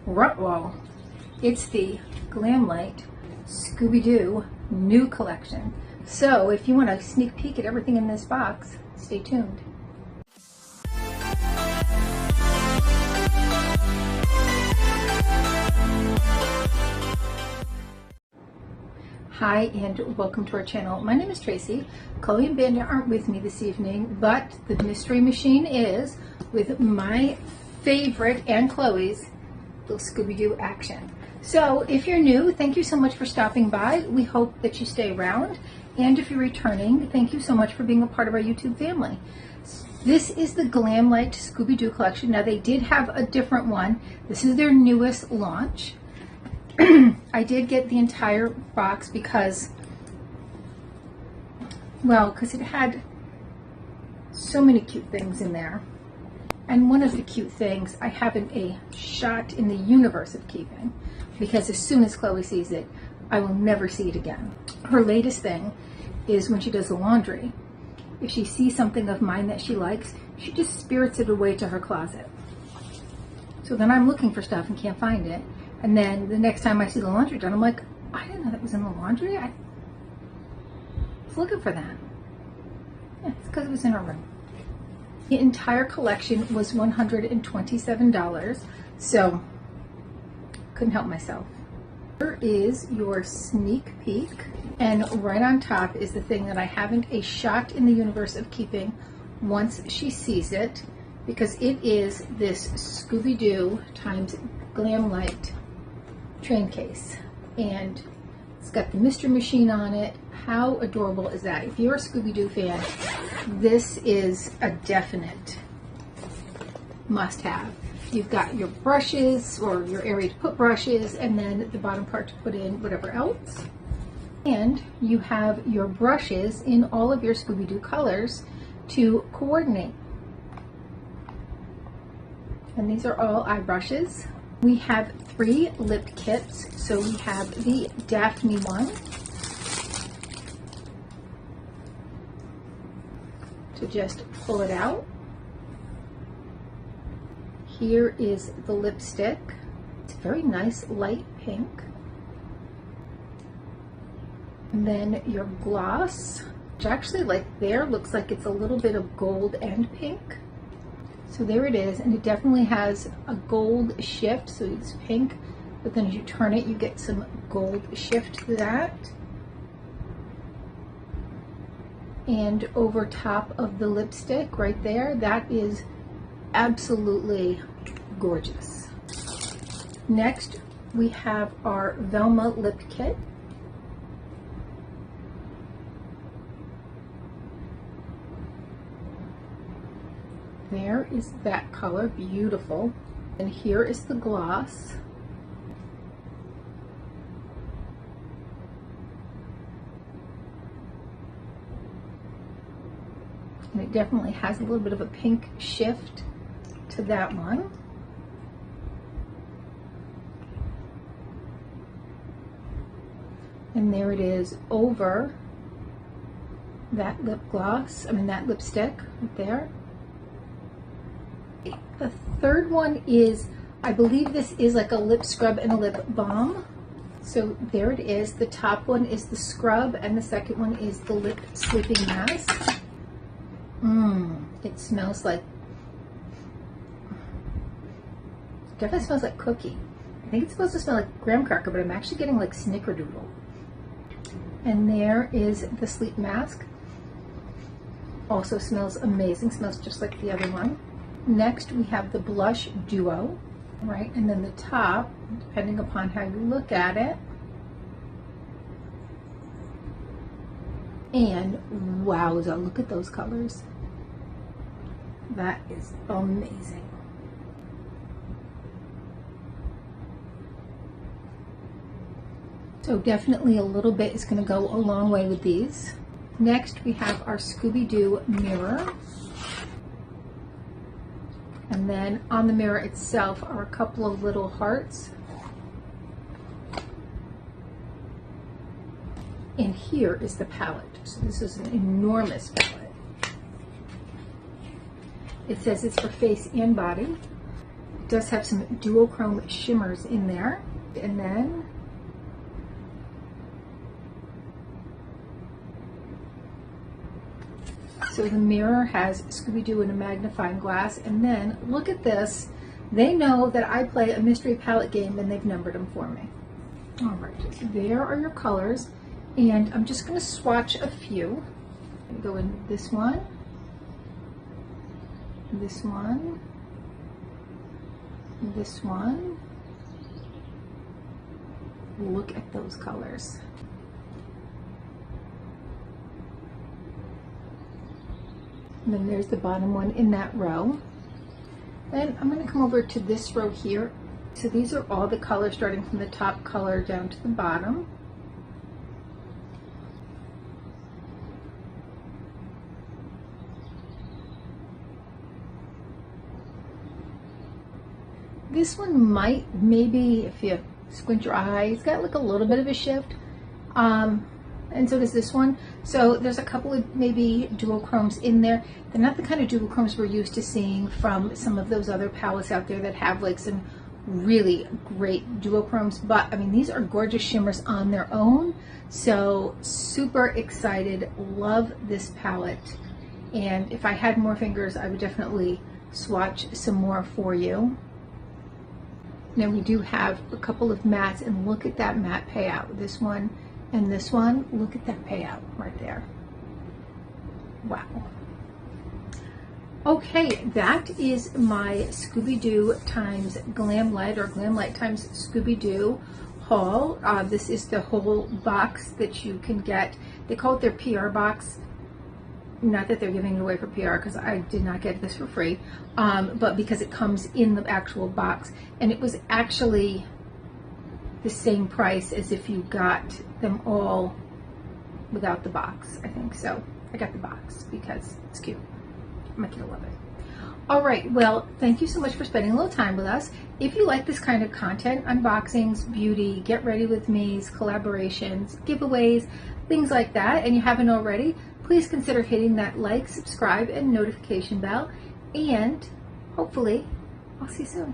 Well, it's the Glamlite Scooby-Doo new collection. So if you want a sneak peek at everything in this box, stay tuned. Hi and welcome to our channel. My name is Tracy. Chloe and Bandit aren't with me this evening, but the mystery machine is with my favorite and Chloe's little Scooby-Doo action. So if you're new, thank you so much for stopping by. We hope that you stay around. And if you're returning, thank you so much for being a part of our YouTube family. This is the Glamlite Scooby-Doo collection. Now they did have a different one. This is their newest launch. I did get the entire box because it had so many cute things in there. And one of the cute things I haven't a shot in the universe of keeping, because as soon as Chloe sees it, I will never see it again. Her latest thing is when she does the laundry. If she sees something of mine that she likes, she just spirits it away to her closet. So then I'm looking for stuff and can't find it. And then the next time I see the laundry done, I'm like, I didn't know that was in the laundry. I was looking for that. Yeah, it's because it was in her room. The entire collection was $127, so couldn't help myself. Here is your sneak peek, and right on top is the thing that I haven't a shot in the universe of keeping once she sees it, because it is this Scooby-Doo times Glamlite train case, and it's got the mystery machine on it. How adorable is that? If you're a Scooby-Doo fan, this is a definite must-have. You've got your brushes, or your area to put brushes, and then the bottom part to put in whatever else. And you have your brushes in all of your Scooby-Doo colors to coordinate. And these are all eye brushes. We have 3 lip kits. So we have the Daphne one. To just pull it out. Here is the lipstick. It's a very nice light pink. And then your gloss, which actually looks like it's a little bit of gold and pink. So there it is, and it definitely has a gold shift, so it's pink, but then as you turn it, you get some gold shift to that. And over top of the lipstick right there, that is absolutely gorgeous. Next, we have our Velma lip kit. There is that color, beautiful. And here is the gloss. And it definitely has a little bit of a pink shift to that one. And there it is over that lip gloss, that lipstick right there. The third one is, I believe this is like a lip scrub and a lip balm. So there it is. The top one is the scrub and the second one is the lip sleeping mask. It smells like, definitely smells like cookie. I think it's supposed to smell like graham cracker, but I'm actually getting like snickerdoodle. And there is the sleep mask. Also smells amazing, smells just like the other one. Next, we have the blush duo, right? And then the top, depending upon how you look at it. And wowza, look at those colors. That is amazing. So definitely a little bit is going to go a long way with these. Next, we have our Scooby-Doo mirror. And then on the mirror itself are a couple of little hearts. And here is the palette. So this is an enormous palette. It says it's for face and body. does have some duochrome shimmers in there. And then so the mirror has Scooby-Doo in a magnifying glass. And then look at this. They know that I play a mystery palette game and they've numbered them for me. All right, so there are your colors. And I'm just going to swatch a few. I'm going to go in this one, this one, this one. Look at those colors. And then there's the bottom one in that row. Then I'm going to come over to this row here. So these are all the colors starting from the top color down to the bottom. This one might, maybe if you squint your eye, it's got like a little bit of a shift. And so does this one. So there's a couple of maybe duochromes in there. They're not the kind of duochromes we're used to seeing from some of those other palettes out there that have like some really great duochromes. But I mean, these are gorgeous shimmers on their own. So super excited. Love this palette. And if I had more fingers, I would definitely swatch some more for you. Now we do have a couple of mattes, and look at that matte payout. This one and this one, look at that payout right there. Wow. Okay, that is my Scooby-Doo times Glamlite, or Glamlite times Scooby-Doo haul. This is the whole box that you can get. They call it their PR box. Not that they're giving it away for PR, because I did not get this for free, but because it comes in the actual box. And it was actually the same price as if you got them all without the box, I think. So I got the box because it's cute. My kid will love it. All right, well, thank you so much for spending a little time with us. If you like this kind of content, unboxings, beauty, get ready with me's, collaborations, giveaways, things like that, and you haven't already, please consider hitting that like, subscribe, and notification bell. And hopefully, I'll see you soon.